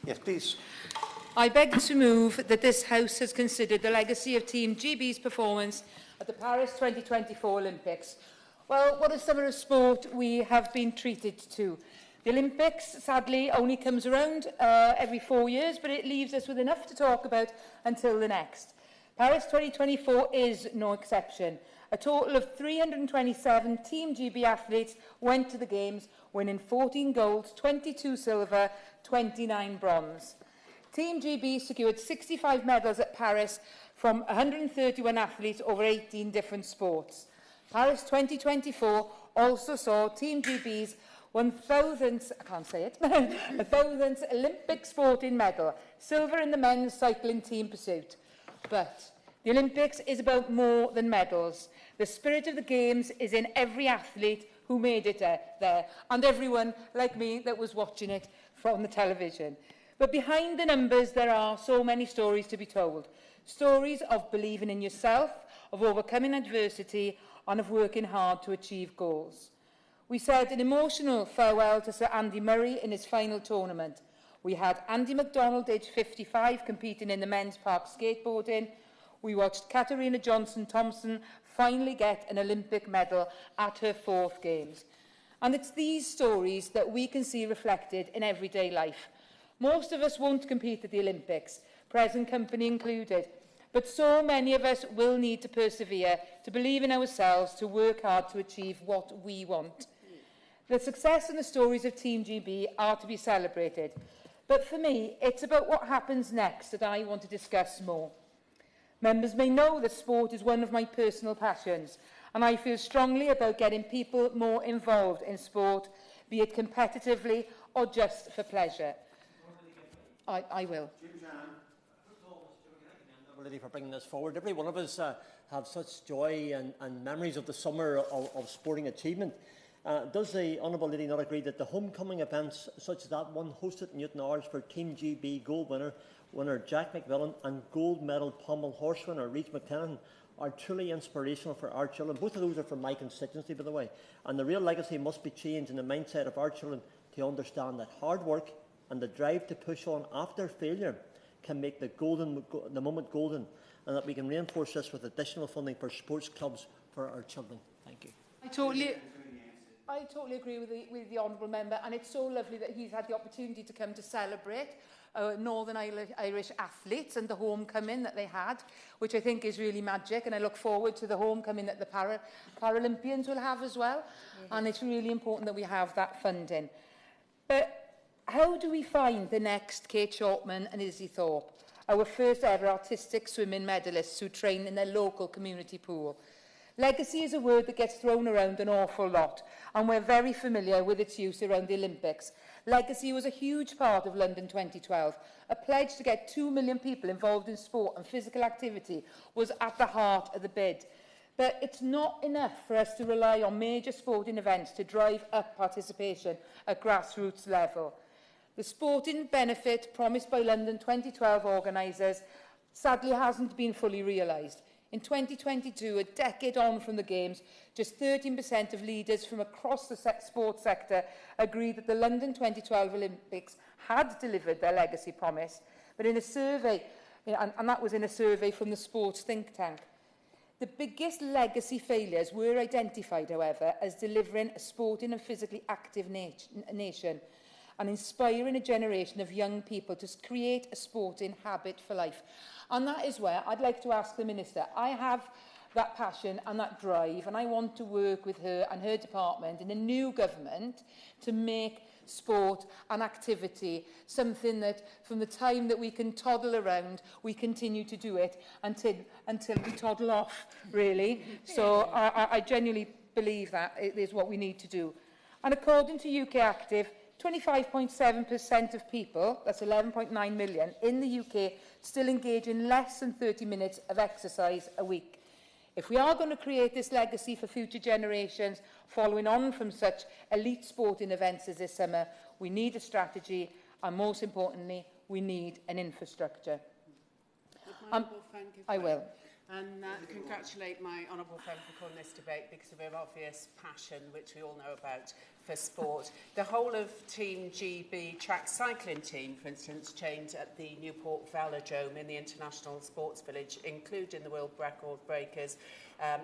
Yes, please. I beg to move that this House has considered the legacy of Team GB's performance at the Paris 2024 Olympics. Well, what a summer of sport we have been treated to. The Olympics, sadly, only comes around every 4 years, but it leaves us with enough to talk about until the next. Paris 2024 is no exception. A total of 327 Team GB athletes went to the Games, winning 14 gold, 22 silver, 29 bronze. Team GB secured 65 medals at Paris from 131 athletes over 18 different sports. Paris 2024 also saw Team GB's 1,000th, I can't say it, 1,000th Olympic sporting medal, silver in the men's cycling team pursuit. But the Olympics is about more than medals. The spirit of the Games is in every athlete who made it there, and everyone like me that was watching it from the television. But behind the numbers, there are so many stories to be told. Stories of believing in yourself, of overcoming adversity, and of working hard to achieve goals. We said an emotional farewell to Sir Andy Murray in his final tournament. We had Andy MacDonald, aged 55, competing in the men's park skateboarding. We watched Katarina Johnson-Thompson finally get an Olympic medal at her 4th Games. And it's these stories that we can see reflected in everyday life. Most of us won't compete at the Olympics, present company included, but so many of us will need to persevere, to believe in ourselves, to work hard to achieve what we want. The success and the stories of Team GB are to be celebrated. But for me, it's about what happens next that I want to discuss more. Members may know that sport is one of my personal passions, and I feel strongly about getting people more involved in sport, be it competitively or just for pleasure. I will. For bringing this forward. Every one of us have such joy and memories of the summer of sporting achievement. Does the Honourable Lady not agree that the homecoming events such as that one hosted in Newton Ards for Team GB gold winner Jack McMillan and gold medal pommel horse winner Reece McTennan are truly inspirational for our children? Both of those are from my constituency, by the way. And the real legacy must be changed in the mindset of our children to understand that hard work and the drive to push on after failure can make the moment golden, and that we can reinforce this with additional funding for sports clubs for our children. Thank you. I totally agree with the Honourable Member, and it's so lovely that he's had the opportunity to come to celebrate Northern Irish athletes and the homecoming that they had, which I think is really magic, and I look forward to the homecoming that the Paralympians will have as well, and it's really important that we have that funding. But how do we find the next Kate Shortman and Izzy Thorpe, our first ever artistic swimming medalists who train in their local community pool? Legacy is a word that gets thrown around an awful lot, and we're very familiar with its use around the Olympics. Legacy was a huge part of London 2012. A pledge to get 2 million people involved in sport and physical activity was at the heart of the bid. But it's not enough for us to rely on major sporting events to drive up participation at grassroots level. The sporting benefit promised by London 2012 organisers sadly hasn't been fully realised. In 2022, a decade on from the Games, just 13% of leaders from across the sports sector agreed that the London 2012 Olympics had delivered their legacy promise, but in a survey, and that was in a survey from the sports think tank. The biggest legacy failures were identified, however, as delivering a sporting and physically active nation, and inspiring a generation of young people to create a sporting habit for life. And that is where I'd like to ask the Minister. I have that passion and that drive, and I want to work with her and her department in a new government to make sport and activity something that from the time that we can toddle around, we continue to do it until we toddle off, really. So I genuinely believe that it is what we need to do. And according to UK Active, 25.7% of people, that's 11.9 million, in the UK still engage in less than 30 minutes of exercise a week. If we are going to create this legacy for future generations, following on from such elite sporting events as this summer, we need a strategy, and most importantly, we need an infrastructure. I will. And congratulate my honourable friend for calling this debate because of her obvious passion, which we all know about, for sport. The whole of Team GB track cycling team, for instance, trained at the Newport Velodrome in the International Sports Village, including the world record breakers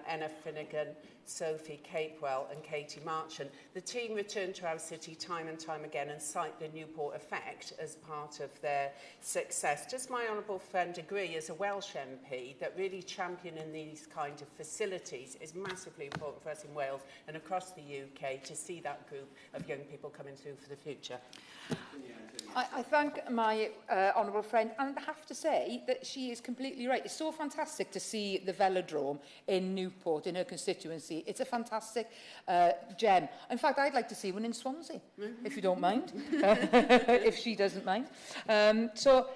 Enna Finnegan, Sophie Capewell and Katie Marchant. The team returned to our city time and time again and cite the Newport effect as part of their success. Does my honourable friend agree, as a Welsh MP, that really championing these kind of facilities is massively important for us in Wales and across the UK to see that group of young people coming through for the future? I thank my honourable friend, and I have to say that she is completely right. It's so fantastic to see the velodrome in Newport, in her constituency. It's a fantastic gem. In fact, I'd like to see one in Swansea, if you don't mind, if she doesn't mind. So,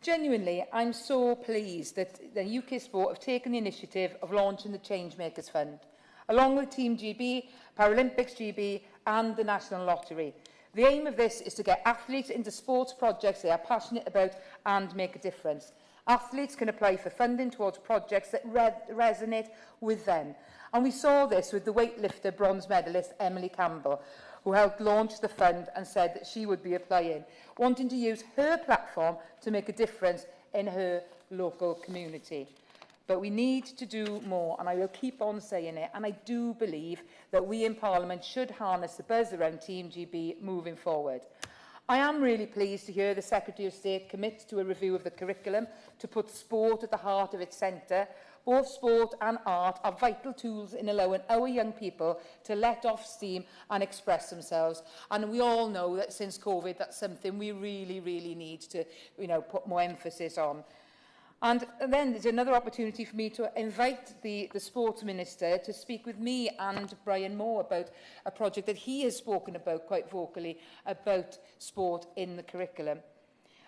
genuinely, I'm so pleased that the UK Sport have taken the initiative of launching the Changemakers Fund, along with Team GB, Paralympics GB and the National Lottery. The aim of this is to get athletes into sports projects they are passionate about and make a difference. Athletes can apply for funding towards projects that resonate with them. And we saw this with the weightlifter bronze medalist Emily Campbell, who helped launch the fund and said that she would be applying, wanting to use her platform to make a difference in her local community. But we need to do more, and I will keep on saying it, and I do believe that we in Parliament should harness the buzz around Team GB moving forward. I am really pleased to hear the Secretary of State commit to a review of the curriculum to put sport at the heart of its centre. Both sport and art are vital tools in allowing our young people to let off steam and express themselves. And we all know that since COVID, that's something we really, really need to, put more emphasis on. And then there's another opportunity for me to invite the Sports Minister to speak with me and Brian Moore about a project that he has spoken about quite vocally about sport in the curriculum.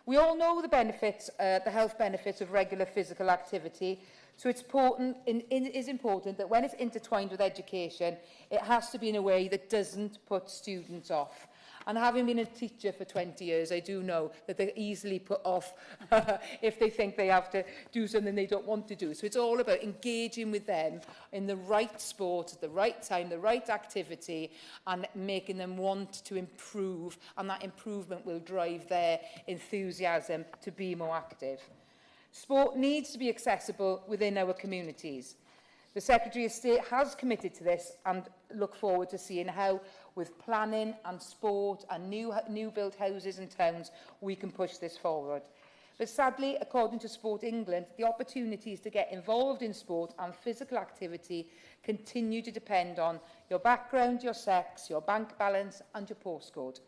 We all know the benefits, the health benefits of regular physical activity, so it is important that when it's intertwined with education, it has to be in a way that doesn't put students off. And having been a teacher for 20 years, I do know that they're easily put off if they think they have to do something they don't want to do. So it's all about engaging with them in the right sport, at the right time, the right activity, and making them want to improve. And that improvement will drive their enthusiasm to be more active. Sport needs to be accessible within our communities. The Secretary of State has committed to this and look forward to seeing how, with planning and sport and new built houses and towns, we can push this forward. But sadly, according to Sport England, the opportunities to get involved in sport and physical activity continue to depend on your background, your sex, your bank balance and your postcode.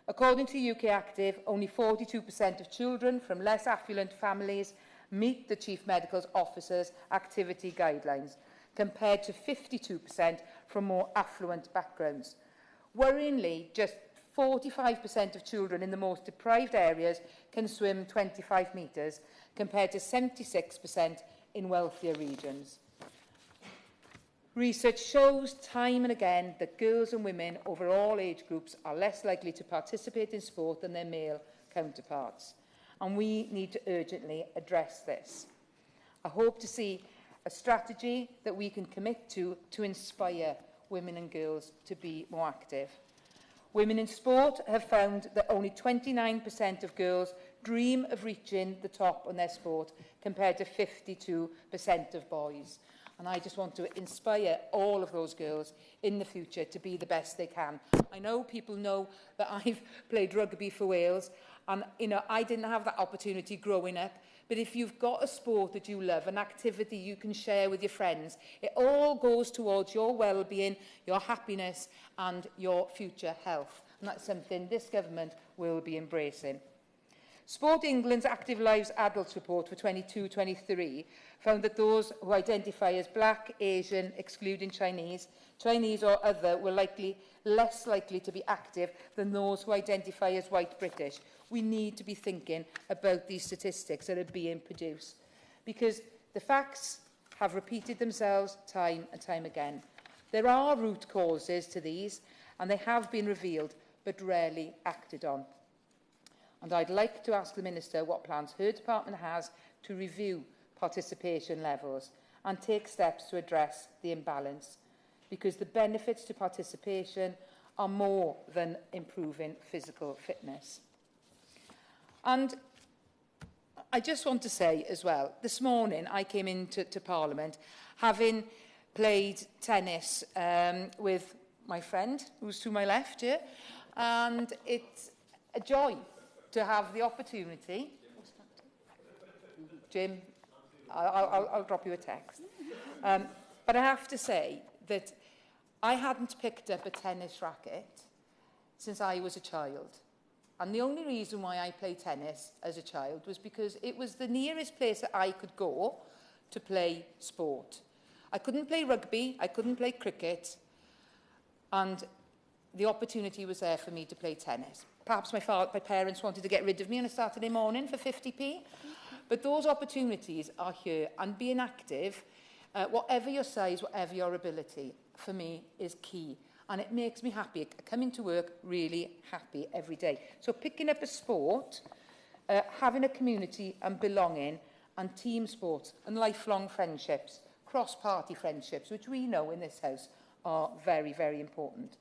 According to UK Active, only 42% of children from less affluent families meet the Chief Medical Officer's activity guidelines, compared to 52% from more affluent backgrounds. Worryingly, just 45% of children in the most deprived areas can swim 25 metres, compared to 76% in wealthier regions. Research shows time and again that girls and women over all age groups are less likely to participate in sport than their male counterparts. And we need to urgently address this. I hope to see a strategy that we can commit to inspire women and girls to be more active. Women in sport have found that only 29% of girls dream of reaching the top on their sport, compared to 52% of boys. And I just want to inspire all of those girls in the future to be the best they can. I know people know that I've played rugby for Wales, and I didn't have that opportunity growing up. But if you've got a sport that you love, an activity you can share with your friends, it all goes towards your well-being, your happiness and your future health. And that's something this government will be embracing. Sport England's Active Lives Adults report for 22-23 found that those who identify as Black, Asian, excluding Chinese or other were less likely to be active than those who identify as white British. We need to be thinking about these statistics that are being produced, because the facts have repeated themselves time and time again. There are root causes to these, and they have been revealed, but rarely acted on. And I'd like to ask the Minister what plans her department has to review participation levels and take steps to address the imbalance, because the benefits to participation are more than improving physical fitness. And I just want to say as well, this morning I came into Parliament having played tennis with my friend, who's to my left here, and it's a joy to have the opportunity. Jim, I'll drop you a text. But I have to say that I hadn't picked up a tennis racket since I was a child. And the only reason why I played tennis as a child was because it was the nearest place that I could go to play sport. I couldn't play rugby, I couldn't play cricket, and the opportunity was there for me to play tennis. Perhaps my parents wanted to get rid of me on a Saturday morning for 50p, but those opportunities are here, and being active, whatever your size, whatever your ability, for me is key. And it makes me happy. Coming to work, really happy every day. So picking up a sport, having a community and belonging, and team sports and lifelong friendships, cross-party friendships, which we know in this house are very, very important.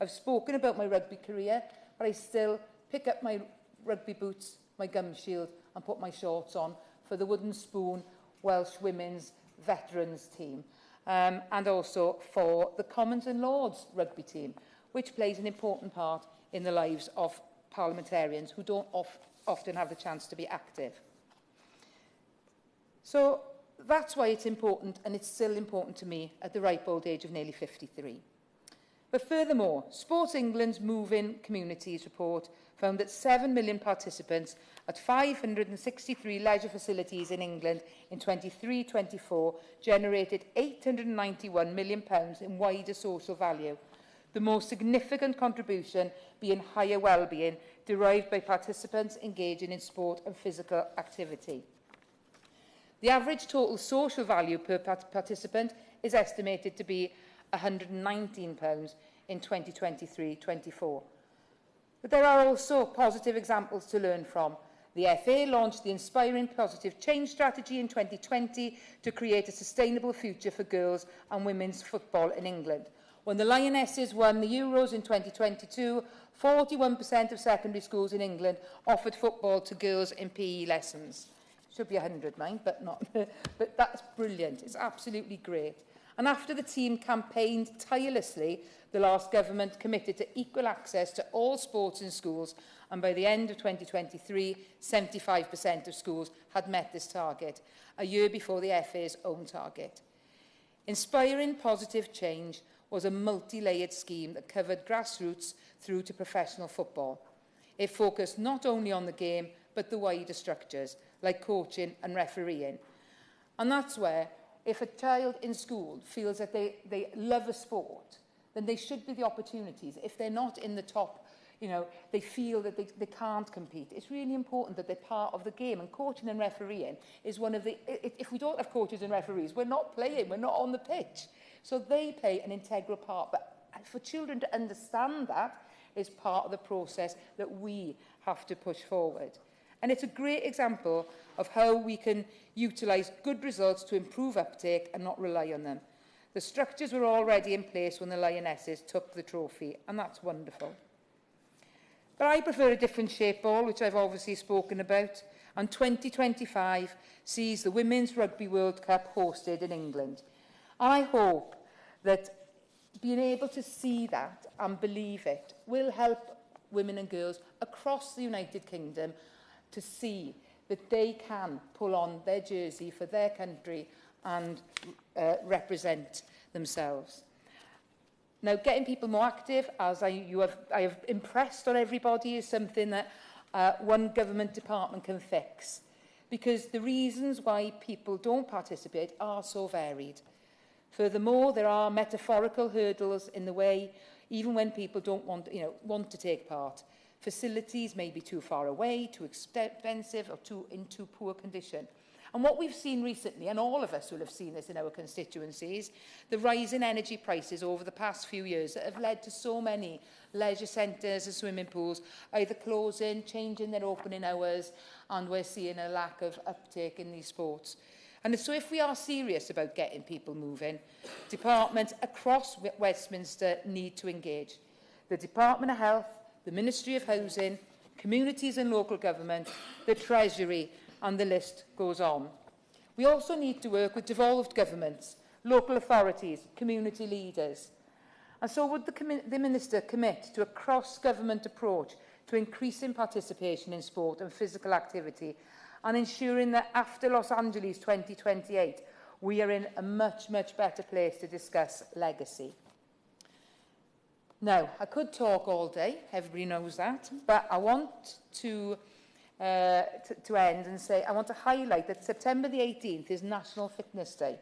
I've spoken about my rugby career, but I still pick up my rugby boots, my gum shield, and put my shorts on for the Wooden Spoon Welsh Women's Veterans team, and also for the Commons and Lords rugby team, which plays an important part in the lives of parliamentarians who don't often have the chance to be active. So that's why it's important, and it's still important to me at the ripe old age of nearly 53. But furthermore, Sports England's Moving Communities report found that 7 million participants at 563 leisure facilities in England in 23-24 generated £891 million in wider social value, the most significant contribution being higher well-being derived by participants engaging in sport and physical activity. The average total social value per participant is estimated to be £119 in 2023-24. But there are also positive examples to learn from. The FA launched the Inspiring Positive Change Strategy in 2020 to create a sustainable future for girls and women's football in England. When the Lionesses won the Euros in 2022, 41% of secondary schools in England offered football to girls in PE lessons. Should be 100, mind, but not. But that's brilliant. It's absolutely great. And after the team campaigned tirelessly, the last government committed to equal access to all sports in schools, and by the end of 2023, 75% of schools had met this target, a year before the FA's own target. Inspiring Positive Change was a multi-layered scheme that covered grassroots through to professional football. It focused not only on the game, but the wider structures, like coaching and refereeing. And that's where, if a child in school feels that they love a sport, then they should be the opportunities. If they're not in the top, they feel that they can't compete. It's really important that they're part of the game. And coaching and refereeing is one of the... If we don't have coaches and referees, we're not playing, we're not on the pitch. So they play an integral part. But for children to understand that is part of the process that we have to push forward. And it's a great example of how we can utilise good results to improve uptake and not rely on them. The structures were already in place when the Lionesses took the trophy, and that's wonderful. But I prefer a different shape ball, which I've obviously spoken about, and 2025 sees the Women's Rugby World Cup hosted in England. And I hope that being able to see that and believe it will help women and girls across the United Kingdom to see that they can pull on their jersey for their country and represent themselves. Now, getting people more active, as I have impressed on everybody, is something that one government department can fix, because the reasons why people don't participate are so varied. Furthermore, there are metaphorical hurdles in the way, even when people don't want to take part. Facilities may be too far away, too expensive, or in too poor condition. And what we've seen recently, and all of us will have seen this in our constituencies, the rise in energy prices over the past few years that have led to so many leisure centres and swimming pools either closing, changing their opening hours, and we're seeing a lack of uptake in these sports. And so if we are serious about getting people moving, departments across Westminster need to engage. the Department of Health, the Ministry of Housing, communities and local government, the Treasury, and the list goes on. We also need to work with devolved governments, local authorities, community leaders. And so would the Minister commit to a cross-government approach to increasing participation in sport and physical activity, and ensuring that after Los Angeles 2028, we are in a much, much better place to discuss legacy? Now, I could talk all day, everybody knows that, but I want to end and say I want to highlight that September the 18th is National Fitness Day.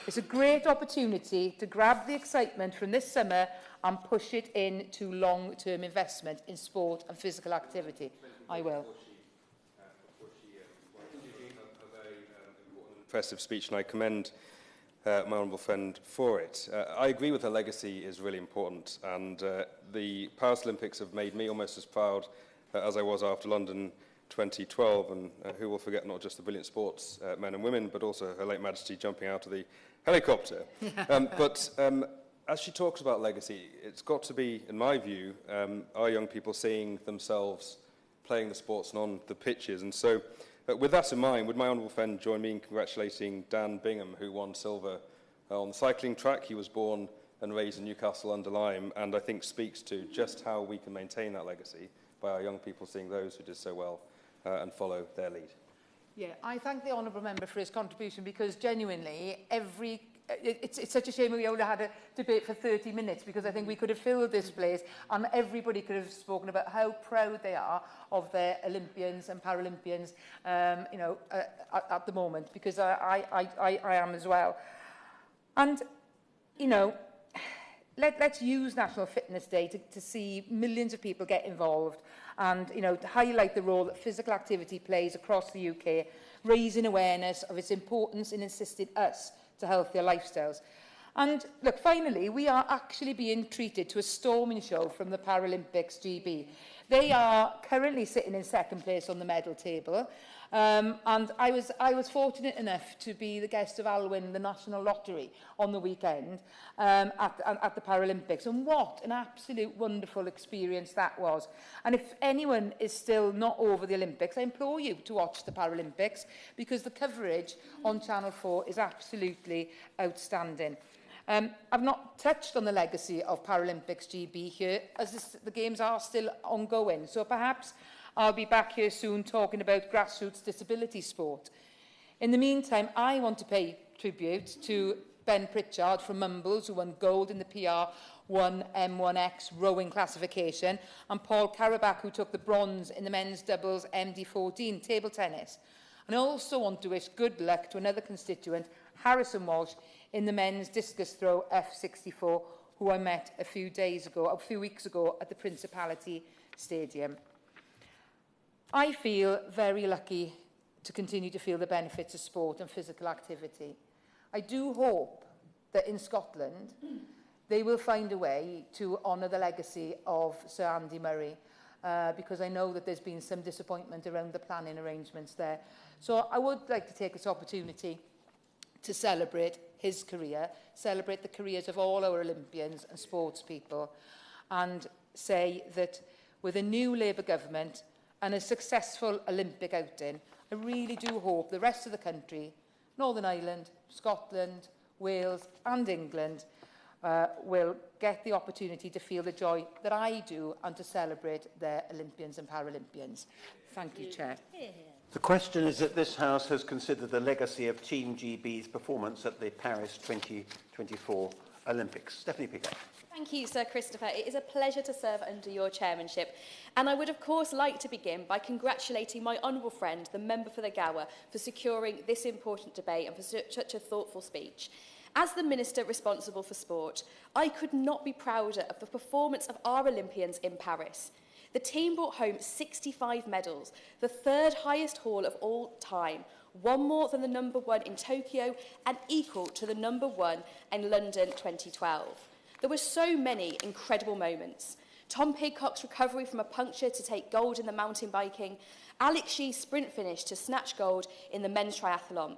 It's a great opportunity to grab the excitement from this summer and push it into long-term investment in sport and physical activity. I will. Impressive speech, and I commend my honourable friend for it. I agree with her legacy is really important, and the Paris Olympics have made me almost as proud as I was after London 2012, and who will forget not just the brilliant sports men and women, but also Her Late Majesty jumping out of the helicopter. As she talks about legacy, it's got to be, in my view, our young people seeing themselves playing the sports and on the pitches. And so, with that in mind, would my honourable friend join me in congratulating Dan Bingham, who won silver on the cycling track? He was born and raised in Newcastle-under-Lyme, and I think speaks to just how we can maintain that legacy by our young people seeing those who did so well and follow their lead. Yeah, I thank the honourable member for his contribution, because genuinely it's such a shame we only had a debate for 30 minutes, because I think we could have filled this place and everybody could have spoken about how proud they are of their Olympians and Paralympians, at the moment, because I am as well. And, let's use National Fitness Day to see millions of people get involved and, to highlight the role that physical activity plays across the UK, raising awareness of its importance in assisting us to healthier lifestyles. And look, finally, we are actually being treated to a storming show from the Paralympics GB. They are currently sitting in second place on the medal table. And I was fortunate enough to be the guest of Alwyn, the National Lottery, on the weekend at the Paralympics. And what an absolute wonderful experience that was. And if anyone is still not over the Olympics, I implore you to watch the Paralympics, because the coverage on Channel 4 is absolutely outstanding. I've not touched on the legacy of Paralympics GB here, as the Games are still ongoing. So perhaps I'll be back here soon talking about grassroots disability sport. In the meantime, I want to pay tribute to Ben Pritchard from Mumbles, who won gold in the PR1 M1X rowing classification, and Paul Karabach, who took the bronze in the men's doubles MD14 table tennis. And I also want to wish good luck to another constituent, Harrison Walsh, in the men's discus throw F64, who I met a few weeks ago at the Principality Stadium. I feel very lucky to continue to feel the benefits of sport and physical activity. I do hope that in Scotland they will find a way to honour the legacy of Sir Andy Murray, because I know that there's been some disappointment around the planning arrangements there. So I would like to take this opportunity to celebrate his career, celebrate the careers of all our Olympians and sports people, and say that with a new Labour government and a successful Olympic outing, I really do hope the rest of the country, Northern Ireland, Scotland, Wales and England, will get the opportunity to feel the joy that I do and to celebrate their Olympians and Paralympians. Thank you, Chair. The question is that this House has considered the legacy of Team GB's performance at the Paris 2024 Olympics. Stephanie Pickett. Thank you, Sir Christopher. It is a pleasure to serve under your chairmanship. And I would, of course, like to begin by congratulating my honourable friend, the member for the Gower, for securing this important debate and for such a thoughtful speech. As the Minister responsible for sport, I could not be prouder of the performance of our Olympians in Paris. The team brought home 65 medals, the third highest haul of all time, one more than the number one in Tokyo and equal to the number one in London 2012. There were so many incredible moments. Tom Pidcock's recovery from a puncture to take gold in the mountain biking, Alex Shee's sprint finish to snatch gold in the men's triathlon,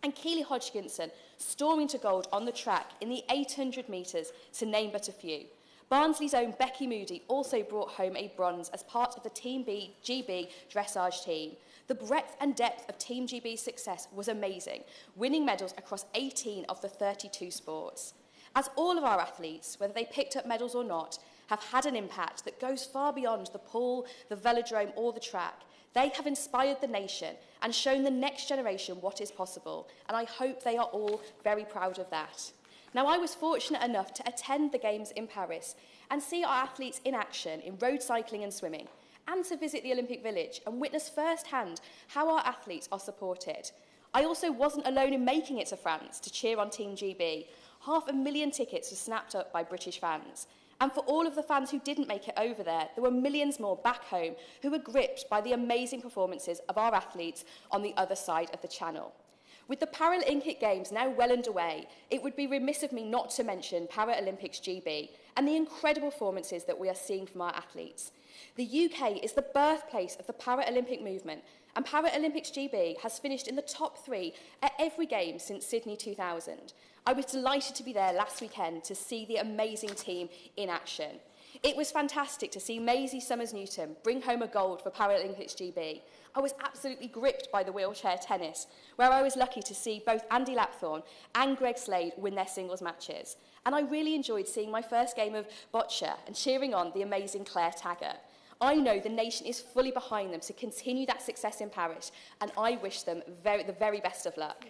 and Keely Hodgkinson storming to gold on the track in the 800 metres, to name but a few. Barnsley's own Becky Moody also brought home a bronze as part of the Team GB dressage team. The breadth and depth of Team GB's success was amazing, winning medals across 18 of the 32 sports. As all of our athletes, whether they picked up medals or not, have had an impact that goes far beyond the pool, the velodrome or the track, they have inspired the nation and shown the next generation what is possible, and I hope they are all very proud of that. Now, I was fortunate enough to attend the Games in Paris and see our athletes in action in road cycling and swimming, and to visit the Olympic Village and witness firsthand how our athletes are supported. I also wasn't alone in making it to France to cheer on Team GB. 500,000 tickets were snapped up by British fans. And for all of the fans who didn't make it over there were millions more back home who were gripped by the amazing performances of our athletes on the other side of the channel. With the Paralympic Games now well underway, it would be remiss of me not to mention Paralympics GB and the incredible performances that we are seeing from our athletes. The UK is the birthplace of the Paralympic movement, and Paralympics GB has finished in the top 3 at every game since Sydney 2000. I was delighted to be there last weekend to see the amazing team in action. It was fantastic to see Maisie Summers-Newton bring home a gold for Paralympics GB. I was absolutely gripped by the wheelchair tennis, where I was lucky to see both Andy Lapthorne and Greg Slade win their singles matches. And I really enjoyed seeing my first game of boccia and cheering on the amazing Claire Taggart. I know the nation is fully behind them to continue that success in Paris, and I wish them the very best of luck.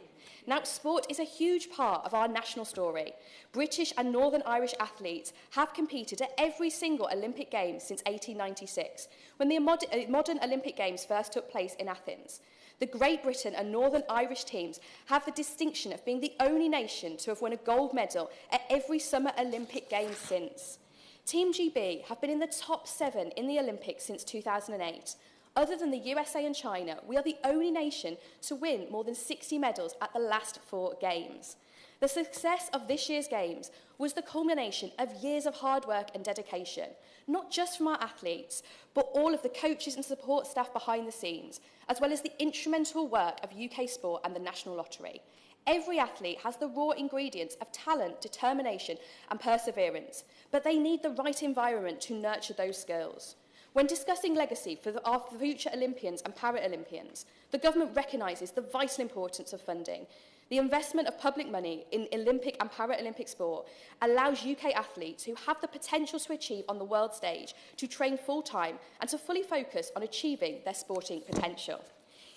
Now, sport is a huge part of our national story. British and Northern Irish athletes have competed at every single Olympic Games since 1896, when the modern Olympic Games first took place in Athens. The Great Britain and Northern Irish teams have the distinction of being the only nation to have won a gold medal at every Summer Olympic Games since. Team GB have been in the top 7 in the Olympics since 2008. Other than the USA and China, we are the only nation to win more than 60 medals at the last 4 games. The success of this year's Games was the culmination of years of hard work and dedication, not just from our athletes, but all of the coaches and support staff behind the scenes, as well as the instrumental work of UK Sport and the National Lottery. Every athlete has the raw ingredients of talent, determination and perseverance, but they need the right environment to nurture those skills. When discussing legacy for our future Olympians and Paralympians, the government recognises the vital importance of funding. The investment of public money in Olympic and Paralympic sport allows UK athletes who have the potential to achieve on the world stage to train full-time and to fully focus on achieving their sporting potential.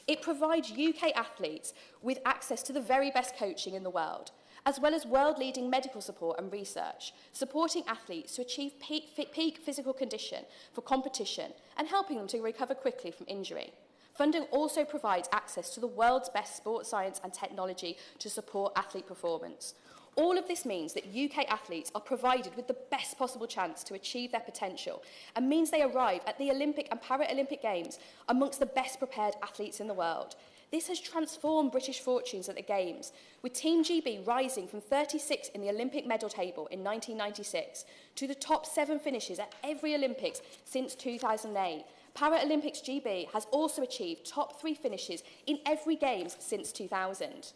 It provides UK athletes with access to the very best coaching in the world, as well as world-leading medical support and research, supporting athletes to achieve peak physical condition for competition and helping them to recover quickly from injury. Funding also provides access to the world's best sports science and technology to support athlete performance. All of this means that UK athletes are provided with the best possible chance to achieve their potential and means they arrive at the Olympic and Paralympic Games amongst the best prepared athletes in the world. This has transformed British fortunes at the Games, with Team GB rising from 36 in the Olympic medal table in 1996 to the top 7 finishes at every Olympics since 2008. Paralympics GB has also achieved top 3 finishes in every Games since 2000.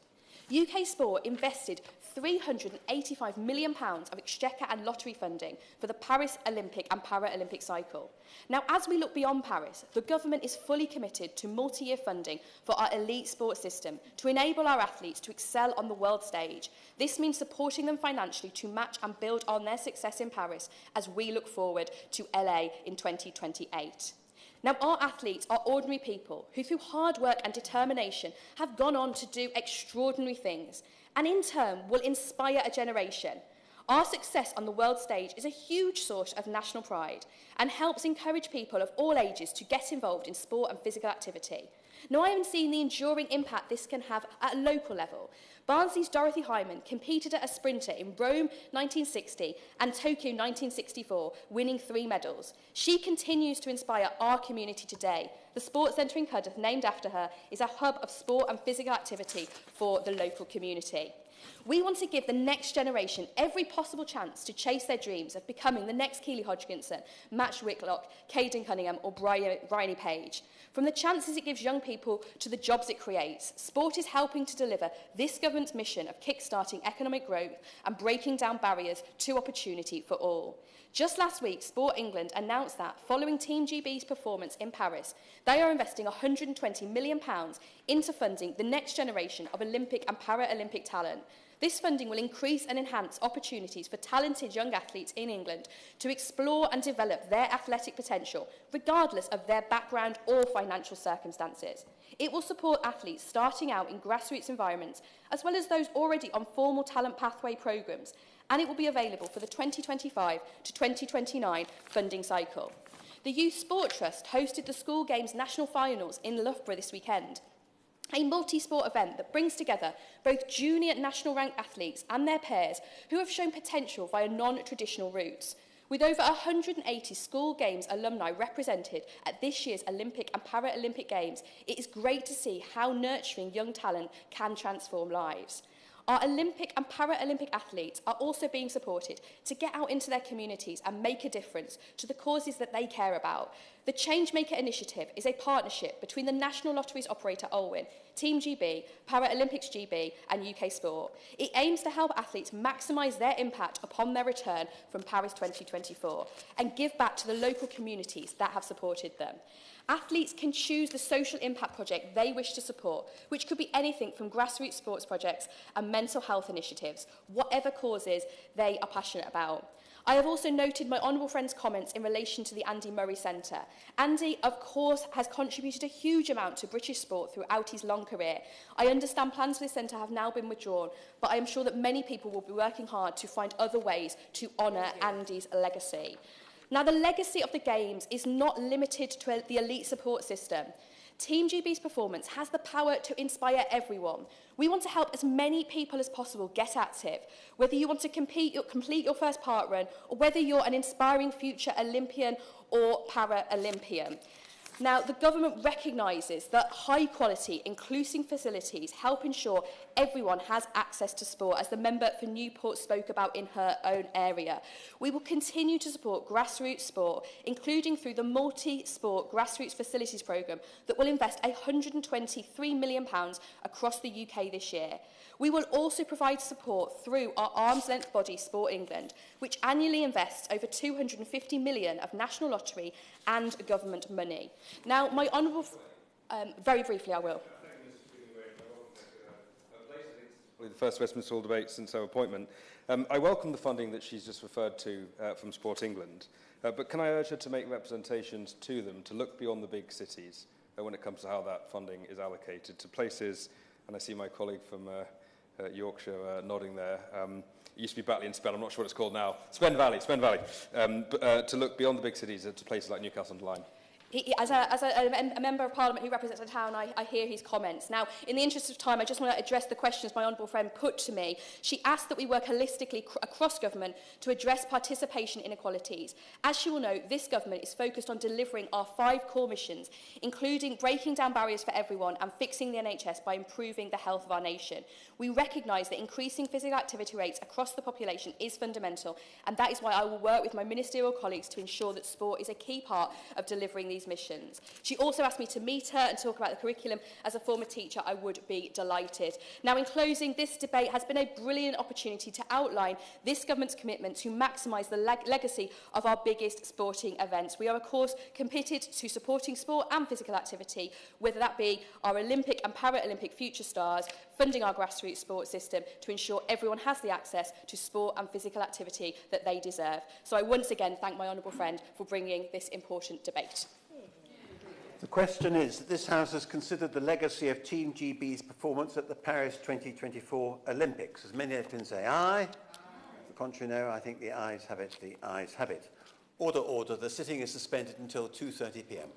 UK Sport invested £385 million of exchequer and lottery funding for the Paris Olympic and Paralympic cycle. Now, as we look beyond Paris, the government is fully committed to multi-year funding for our elite sports system to enable our athletes to excel on the world stage. This means supporting them financially to match and build on their success in Paris as we look forward to LA in 2028. Now, our athletes are ordinary people who, through hard work and determination, have gone on to do extraordinary things, and in turn will inspire a generation. Our success on the world stage is a huge source of national pride and helps encourage people of all ages to get involved in sport and physical activity. Now, I haven't seen the enduring impact this can have at a local level. Barnsley's Dorothy Hyman competed as a sprinter in Rome 1960 and Tokyo 1964, winning 3 medals. She continues to inspire our community today. The Sports Centre in Cardiff, named after her, is a hub of sport and physical activity for the local community. We want to give the next generation every possible chance to chase their dreams of becoming the next Keely Hodgkinson, Matt Whitlock, Caden Cunningham or Bryony Page. From the chances it gives young people to the jobs it creates, sport is helping to deliver this government's mission of kick-starting economic growth and breaking down barriers to opportunity for all. Just last week, Sport England announced that, following Team GB's performance in Paris, they are investing £120 million into funding the next generation of Olympic and Paralympic talent. This funding will increase and enhance opportunities for talented young athletes in England to explore and develop their athletic potential, regardless of their background or financial circumstances. It will support athletes starting out in grassroots environments, as well as those already on formal talent pathway programmes, and it will be available for the 2025 to 2029 funding cycle. The Youth Sport Trust hosted the School Games National Finals in Loughborough this weekend, a multi-sport event that brings together both junior national rank athletes and their peers who have shown potential via non-traditional routes. With over 180 school games alumni represented at this year's Olympic and Paralympic Games, it is great to see how nurturing young talent can transform lives. Our Olympic and Paralympic athletes are also being supported to get out into their communities and make a difference to the causes that they care about. The Changemaker Initiative is a partnership between the National Lotteries operator Olwyn, Team GB, Paralympics GB and UK Sport. It aims to help athletes maximise their impact upon their return from Paris 2024 and give back to the local communities that have supported them. Athletes can choose the social impact project they wish to support, which could be anything from grassroots sports projects and mental health initiatives, whatever causes they are passionate about. I have also noted my honourable friend's comments in relation to the Andy Murray Centre. Andy, of course, has contributed a huge amount to British sport throughout his long career. I understand plans for this centre have now been withdrawn, but I am sure that many people will be working hard to find other ways to honour Andy's legacy. Now, the legacy of the Games is not limited to the elite support system. Team GB's performance has the power to inspire everyone. We want to help as many people as possible get active, whether you want to complete your first park run or whether you're an inspiring future Olympian or Paralympian. Now, the government recognises that high-quality, inclusive facilities help ensure everyone has access to sport, as the member for Newport spoke about in her own area. We will continue to support grassroots sport, including through the multi-sport grassroots facilities programme that will invest £123 million across the UK this year. We will also provide support through our arm's-length body, Sport England, which annually invests over £250 million of national lottery and government money. Now, my honourable... very briefly, I will. The first Westminster Hall debate since her appointment. I welcome the funding that she's just referred to from Sport England, but can I urge her to make representations to them to look beyond the big cities when it comes to how that funding is allocated to places, and I see my colleague from Yorkshire nodding there. It used to be Batley and Spen, I'm not sure what it's called now. Spen Valley. To look beyond the big cities to places like Newcastle and Lyme. As a Member of Parliament who represents a town, I hear his comments. Now, in the interest of time, I just want to address the questions my honourable friend put to me. She asked that we work holistically across government to address participation inequalities. As she will know, this government is focused on delivering our 5 core missions, including breaking down barriers for everyone and fixing the NHS by improving the health of our nation. We recognise that increasing physical activity rates across the population is fundamental, and that is why I will work with my ministerial colleagues to ensure that sport is a key part of delivering these missions. She also asked me to meet her and talk about the curriculum. As a former teacher, I would be delighted. Now, in closing, this debate has been a brilliant opportunity to outline this government's commitment to maximise the legacy of our biggest sporting events. We are, of course, committed to supporting sport and physical activity, whether that be our Olympic and Paralympic future stars, funding our grassroots sports system to ensure everyone has the access to sport and physical activity that they deserve. So I once again thank my honourable friend for bringing this important debate. The question is that this House has considered the legacy of Team GB's performance at the Paris 2024 Olympics. As many can say aye. The contrary, no. I think the ayes have it. The ayes have it. Order, order. The sitting is suspended until 2:30 p.m.